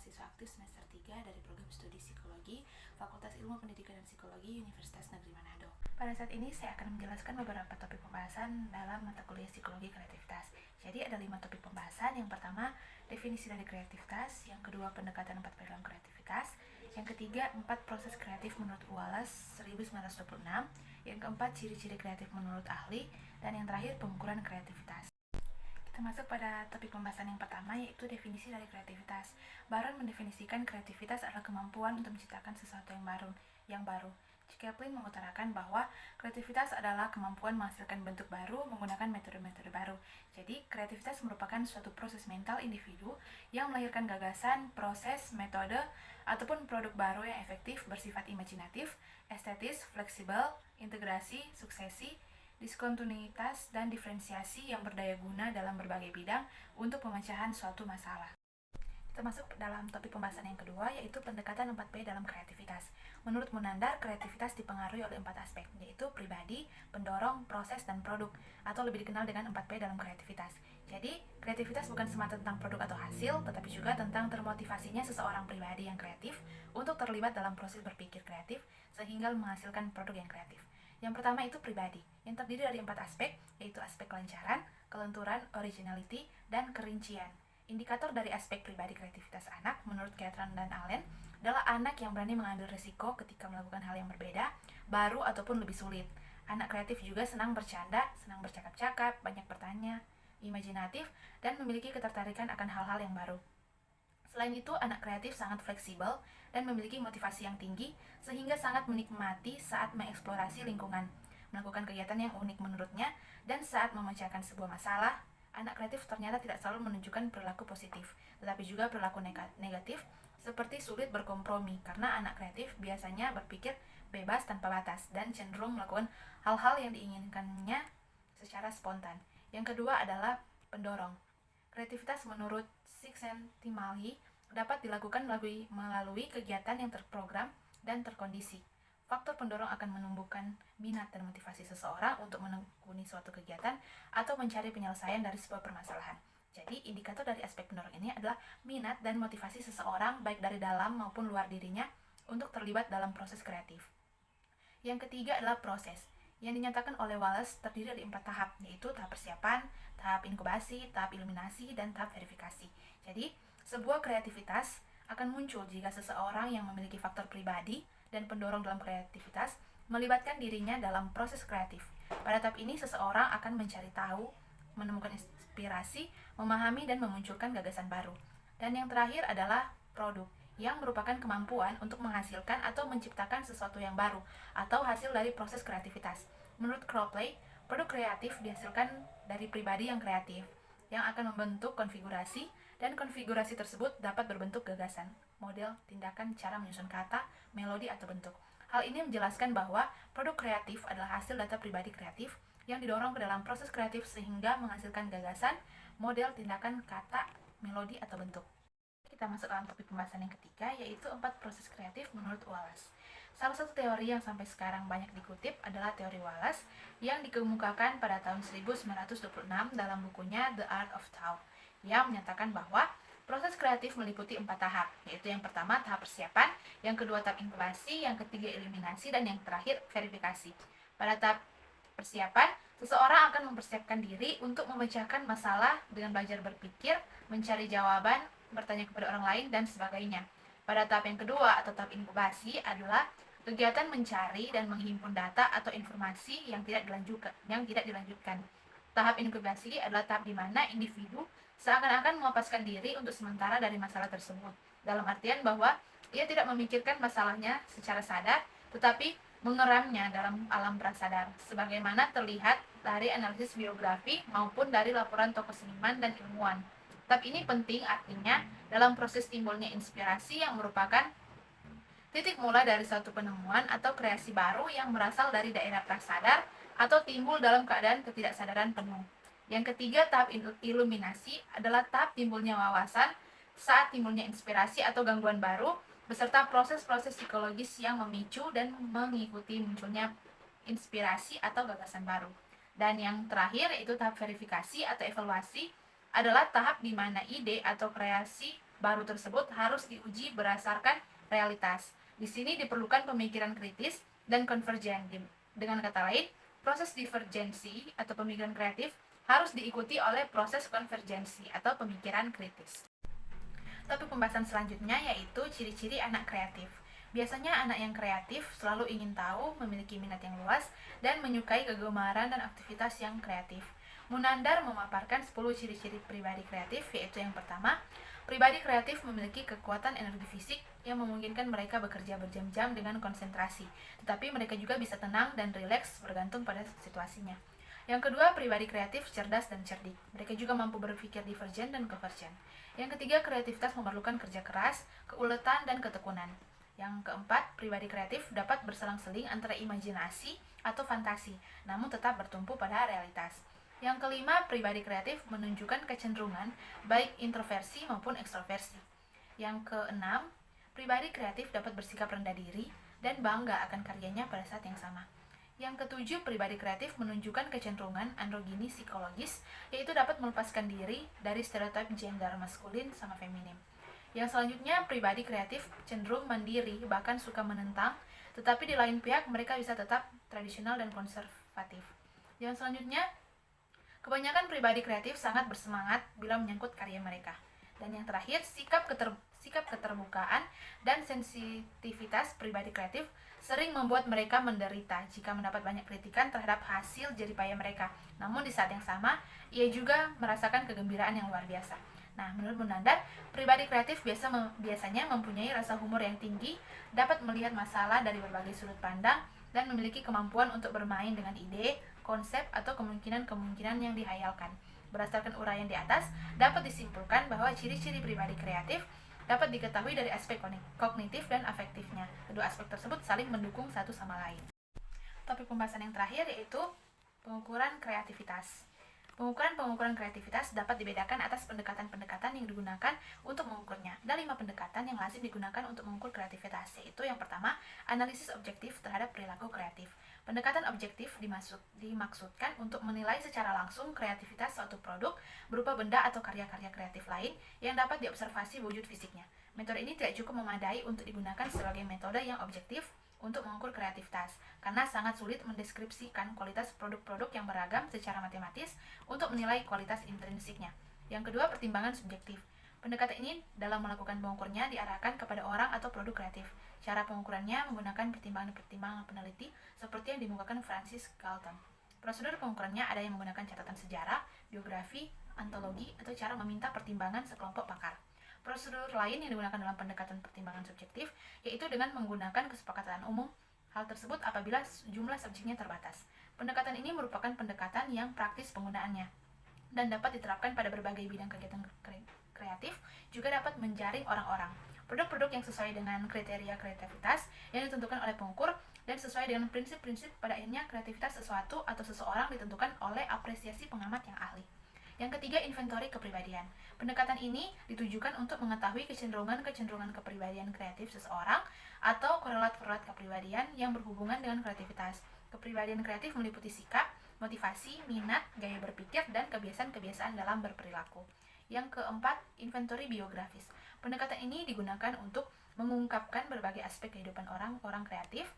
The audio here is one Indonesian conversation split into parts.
mahasiswa aktif semester 3 dari program studi psikologi Fakultas Ilmu Pendidikan dan Psikologi Universitas Negeri Manado. Pada saat ini saya akan menjelaskan beberapa topik pembahasan dalam mata kuliah psikologi kreativitas. Jadi ada 5 topik pembahasan. Yang pertama, definisi dari kreativitas. Yang kedua, pendekatan 4P dalam kreativitas. Yang ketiga, 4 proses kreatif menurut Wallace 1926. Yang keempat, ciri-ciri kreatif menurut ahli. Dan yang terakhir, pengukuran kreativitas. Kita masuk pada topik pembahasan yang pertama, yaitu definisi dari kreativitas. Baron mendefinisikan kreativitas adalah kemampuan untuk menciptakan sesuatu yang baru. Kaplan mengutarakan bahwa kreativitas adalah kemampuan menghasilkan bentuk baru menggunakan metode-metode baru. Jadi, kreativitas merupakan suatu proses mental individu yang melahirkan gagasan, proses, metode, ataupun produk baru yang efektif, bersifat imajinatif, estetis, fleksibel, integrasi, suksesi, diskontinuitas, dan diferensiasi yang berdaya guna dalam berbagai bidang untuk pemecahan suatu masalah. Kita masuk dalam topik pembahasan yang kedua, yaitu pendekatan 4P dalam kreativitas. Menurut Munandar, kreativitas dipengaruhi oleh 4 aspek, yaitu pribadi, pendorong, proses, dan produk, atau lebih dikenal dengan 4P dalam kreativitas. Jadi, kreativitas bukan semata tentang produk atau hasil, tetapi juga tentang termotivasinya seseorang pribadi yang kreatif untuk terlibat dalam proses berpikir kreatif, sehingga menghasilkan produk yang kreatif. Yang pertama itu pribadi, yang terdiri dari 4 aspek, yaitu aspek kelancaran, kelenturan, originality, dan kerincian. Indikator dari aspek pribadi kreativitas anak, menurut Catherine dan Allen, adalah anak yang berani mengambil risiko ketika melakukan hal yang berbeda, baru ataupun lebih sulit. Anak kreatif juga senang bercanda, senang bercakap-cakap, banyak bertanya, imajinatif, dan memiliki ketertarikan akan hal-hal yang baru. Selain itu, anak kreatif sangat fleksibel dan memiliki motivasi yang tinggi, sehingga sangat menikmati saat mengeksplorasi lingkungan, melakukan kegiatan yang unik menurutnya, dan saat memecahkan sebuah masalah. Anak kreatif ternyata tidak selalu menunjukkan perilaku positif, tetapi juga perilaku negatif, seperti sulit berkompromi, karena anak kreatif biasanya berpikir bebas tanpa batas, dan cenderung melakukan hal-hal yang diinginkannya secara spontan. Yang kedua adalah pendorong. Kreativitas menurut Csikszentmihalyi dapat dilakukan melalui kegiatan yang terprogram dan terkondisi. Faktor pendorong akan menumbuhkan minat dan motivasi seseorang untuk menekuni suatu kegiatan atau mencari penyelesaian dari sebuah permasalahan. Jadi, indikator dari aspek pendorong ini adalah minat dan motivasi seseorang baik dari dalam maupun luar dirinya untuk terlibat dalam proses kreatif. Yang ketiga adalah proses, yang dinyatakan oleh Wallace terdiri dari 4 tahap, yaitu tahap persiapan, tahap inkubasi, tahap iluminasi, dan tahap verifikasi. Jadi, sebuah kreativitas akan muncul jika seseorang yang memiliki faktor pribadi dan pendorong dalam kreativitas melibatkan dirinya dalam proses kreatif. Pada tahap ini, seseorang akan mencari tahu, menemukan inspirasi, memahami, dan memunculkan gagasan baru. Dan yang terakhir adalah produk, yang merupakan kemampuan untuk menghasilkan atau menciptakan sesuatu yang baru, atau hasil dari proses kreativitas. Menurut Crowley, produk kreatif dihasilkan dari pribadi yang kreatif, yang akan membentuk konfigurasi, dan konfigurasi tersebut dapat berbentuk gagasan, model, tindakan, cara menyusun kata, melodi, atau bentuk. Hal ini menjelaskan bahwa produk kreatif adalah hasil data pribadi kreatif yang didorong ke dalam proses kreatif sehingga menghasilkan gagasan, model, tindakan, kata, melodi, atau bentuk. Kita masuk dalam topik pembahasan yang ketiga, yaitu 4 proses kreatif menurut Wallace. Salah satu teori yang sampai sekarang banyak dikutip adalah teori Wallace yang dikemukakan pada tahun 1926 dalam bukunya The Art of Thought, yang menyatakan bahwa proses kreatif meliputi 4 tahap, yaitu yang pertama tahap persiapan, yang kedua tahap inkubasi, yang ketiga eliminasi, dan yang terakhir verifikasi. Pada tahap persiapan, seseorang akan mempersiapkan diri untuk memecahkan masalah dengan belajar berpikir, mencari jawaban, bertanya kepada orang lain, dan sebagainya. Pada tahap yang kedua atau tahap inkubasi adalah kegiatan mencari dan menghimpun data atau informasi yang tidak dilanjutkan. Tahap inkubasi adalah tahap di mana individu seakan-akan melepaskan diri untuk sementara dari masalah tersebut, dalam artian bahwa ia tidak memikirkan masalahnya secara sadar, tetapi mengeramnya dalam alam prasadar, sebagaimana terlihat dari analisis biografi maupun dari laporan tokoh seniman dan ilmuwan. Tahap ini penting artinya dalam proses timbulnya inspirasi yang merupakan titik mulai dari suatu penemuan atau kreasi baru yang berasal dari daerah prasadar atau timbul dalam keadaan ketidaksadaran penuh. Yang ketiga, tahap iluminasi adalah tahap timbulnya wawasan saat timbulnya inspirasi atau gangguan baru, beserta proses-proses psikologis yang memicu dan mengikuti munculnya inspirasi atau gagasan baru. Dan yang terakhir, yaitu tahap verifikasi atau evaluasi, adalah tahap di mana ide atau kreasi baru tersebut harus diuji berdasarkan realitas. Di sini diperlukan pemikiran kritis dan konvergen. Dengan kata lain, proses divergensi atau pemikiran kreatif harus diikuti oleh proses konvergensi atau pemikiran kritis. Topik pembahasan selanjutnya yaitu ciri-ciri anak kreatif. Biasanya anak yang kreatif selalu ingin tahu, memiliki minat yang luas, dan menyukai kegemaran dan aktivitas yang kreatif. Munandar memaparkan 10 ciri-ciri pribadi kreatif, yaitu yang pertama, pribadi kreatif memiliki kekuatan energi fisik yang memungkinkan mereka bekerja berjam-jam dengan konsentrasi, tetapi mereka juga bisa tenang dan rileks bergantung pada situasinya. Yang kedua, pribadi kreatif cerdas dan cerdik. Mereka juga mampu berpikir divergen dan konvergen. Yang ketiga, kreativitas memerlukan kerja keras, keuletan, dan ketekunan. Yang keempat, pribadi kreatif dapat berselang-seling antara imajinasi atau fantasi, namun tetap bertumpu pada realitas. Yang kelima, pribadi kreatif menunjukkan kecenderungan baik introversi maupun ekstroversi. Yang keenam, pribadi kreatif dapat bersikap rendah diri dan bangga akan karyanya pada saat yang sama. Yang ketujuh, pribadi kreatif menunjukkan kecenderungan androgini psikologis, yaitu dapat melepaskan diri dari stereotip gender maskulin sama feminim. Yang selanjutnya, pribadi kreatif cenderung mandiri, bahkan suka menentang, tetapi di lain pihak mereka bisa tetap tradisional dan konservatif. Yang selanjutnya, kebanyakan pribadi kreatif sangat bersemangat bila menyangkut karya mereka. Dan yang terakhir, sikap keterbukaan dan sensitivitas pribadi kreatif sering membuat mereka menderita jika mendapat banyak kritikan terhadap hasil jeripaya mereka. Namun di saat yang sama, ia juga merasakan kegembiraan yang luar biasa. Nah, menurut Munandar, pribadi kreatif biasanya mempunyai rasa humor yang tinggi, dapat melihat masalah dari berbagai sudut pandang, dan memiliki kemampuan untuk bermain dengan ide, konsep, atau kemungkinan-kemungkinan yang dihayalkan. Berdasarkan uraian di atas, dapat disimpulkan bahwa ciri-ciri pribadi kreatif dapat diketahui dari aspek kognitif dan afektifnya. Kedua aspek tersebut saling mendukung satu sama lain. Topik pembahasan yang terakhir yaitu pengukuran kreativitas. Pengukuran kreativitas dapat dibedakan atas pendekatan-pendekatan yang digunakan untuk mengukurnya. Ada 5 pendekatan yang lazim digunakan untuk mengukur kreativitas, yaitu yang pertama, analisis objektif terhadap perilaku kreatif. Pendekatan objektif dimaksudkan untuk menilai secara langsung kreativitas suatu produk berupa benda atau karya-karya kreatif lain yang dapat diobservasi wujud fisiknya. Metode ini tidak cukup memadai untuk digunakan sebagai metode yang objektif untuk mengukur kreativitas, karena sangat sulit mendeskripsikan kualitas produk-produk yang beragam secara matematis untuk menilai kualitas intrinsiknya. Yang kedua, pertimbangan subjektif. Pendekatan ini dalam melakukan pengukurnya diarahkan kepada orang atau produk kreatif. Cara pengukurannya menggunakan pertimbangan-pertimbangan peneliti seperti yang dimukakan Francis Galton. Prosedur pengukurannya ada yang menggunakan catatan sejarah, biografi, antologi, atau cara meminta pertimbangan sekelompok pakar. Prosedur lain yang digunakan dalam pendekatan pertimbangan subjektif yaitu dengan menggunakan kesepakatan umum. Hal tersebut apabila jumlah subjeknya terbatas. Pendekatan ini merupakan pendekatan yang praktis penggunaannya dan dapat diterapkan pada berbagai bidang kegiatan kreatif, juga dapat menjaring orang-orang. Produk-produk yang sesuai dengan kriteria kreativitas yang ditentukan oleh pengukur dan sesuai dengan prinsip-prinsip, pada akhirnya kreativitas sesuatu atau seseorang ditentukan oleh apresiasi pengamat yang ahli. Yang ketiga, inventory kepribadian. Pendekatan ini ditujukan untuk mengetahui kecenderungan-kecenderungan kepribadian kreatif seseorang atau korelat-korelat kepribadian yang berhubungan dengan kreativitas. Kepribadian kreatif meliputi sikap, motivasi, minat, gaya berpikir, dan kebiasaan-kebiasaan dalam berperilaku. Yang keempat, inventory biografis. Pendekatan ini digunakan untuk mengungkapkan berbagai aspek kehidupan orang kreatif,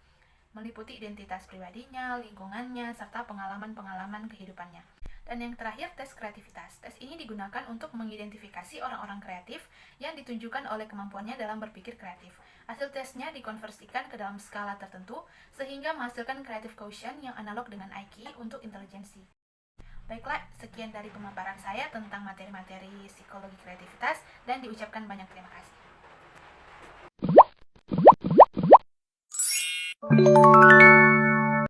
meliputi identitas pribadinya, lingkungannya, serta pengalaman-pengalaman kehidupannya. Dan yang terakhir, tes kreativitas. Tes ini digunakan untuk mengidentifikasi orang-orang kreatif yang ditunjukkan oleh kemampuannya dalam berpikir kreatif. Hasil tesnya dikonversikan ke dalam skala tertentu sehingga menghasilkan creative quotient yang analog dengan IQ untuk intelijensi. Baiklah, sekian dari pemaparan saya tentang materi-materi psikologi kreativitas dan diucapkan banyak terima kasih.